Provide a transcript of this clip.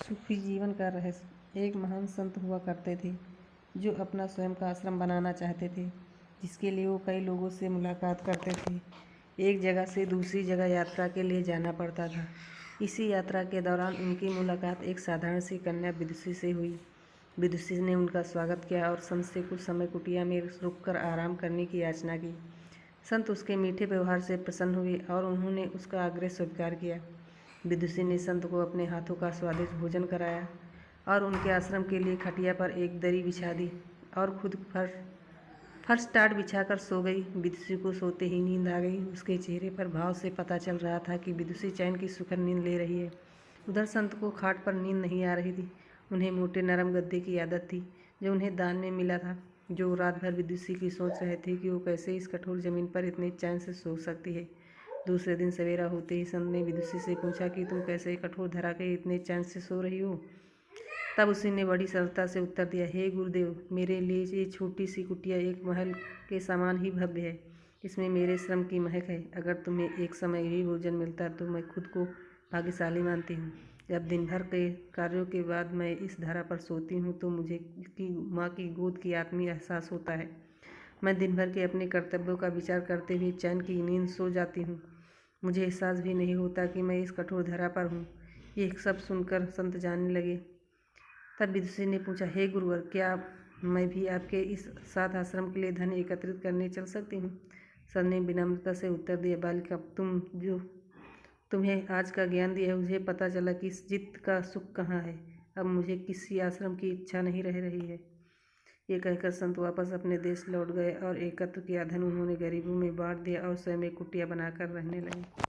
सूफी जीवन का रहस्य। एक महान संत हुआ करते थे जो अपना स्वयं का आश्रम बनाना चाहते थे, जिसके लिए वो कई लोगों से मुलाकात करते थे। एक जगह से दूसरी जगह यात्रा के लिए जाना पड़ता था। इसी यात्रा के दौरान उनकी मुलाकात एक साधारण सी कन्या विदुषी से हुई। विदुषी ने उनका स्वागत किया और संत से कुछ समय कुटिया में रुककर आराम करने की याचना की। संत उसके मीठे व्यवहार से प्रसन्न हुए और उन्होंने उसका आग्रह स्वीकार किया। विदुषी ने संत को अपने हाथों का स्वादिष्ट भोजन कराया और उनके आश्रम के लिए खटिया पर एक दरी बिछा दी और खुद फर्श टाट बिछाकर सो गई। विदुषी को सोते ही नींद आ गई। उसके चेहरे पर भाव से पता चल रहा था कि विदुषी चैन की सुखद नींद ले रही है। उधर संत को खाट पर नींद नहीं आ रही थी। उन्हें मोटे नरम गद्दे की आदत थी जो उन्हें दान में मिला था। जो रात भर विदुषी की सोच रहे थे कि वो कैसे इस कठोर जमीन पर इतने चैन से सो सकती है। दूसरे दिन सवेरा होते ही संत ने विदुषी से पूछा कि तुम कैसे कठोर धरा के इतने चैन से सो रही हो। तब उसी ने बड़ी सरलता से उत्तर दिया, हे गुरुदेव, मेरे लिए ये छोटी सी कुटिया एक महल के समान ही भव्य है। इसमें मेरे श्रम की महक है। अगर तुम्हें एक समय भी भोजन मिलता तो मैं खुद को भाग्यशाली मानती हूँ। जब दिन भर के कार्यों के बाद मैं इस धरा पर सोती हूँ तो मुझे की माँ की गोद की आत्मीय एहसास होता है। मैं दिन भर के अपने कर्तव्यों का विचार करते हुए चैन की नींद सो जाती हूँ। मुझे एहसास भी नहीं होता कि मैं इस कठोर धरा पर हूँ। ये सब सुनकर संत जानने लगे। तब विदुषी ने पूछा, हे गुरुवर, क्या मैं भी आपके इस साथ आश्रम के लिए धन एकत्रित करने चल सकती हूँ। संत ने विनम्रता से उत्तर दिया, बालिका, तुम्हें आज का ज्ञान दिया, मुझे पता चला कि इस जित का सुख कहाँ है। अब मुझे किसी आश्रम की इच्छा नहीं रह रही है। ये कहकर संत वापस अपने देश लौट गए और एकत्र किया धन उन्होंने गरीबों में बांट दिया और स्वयं एक कुटिया बनाकर रहने लगे।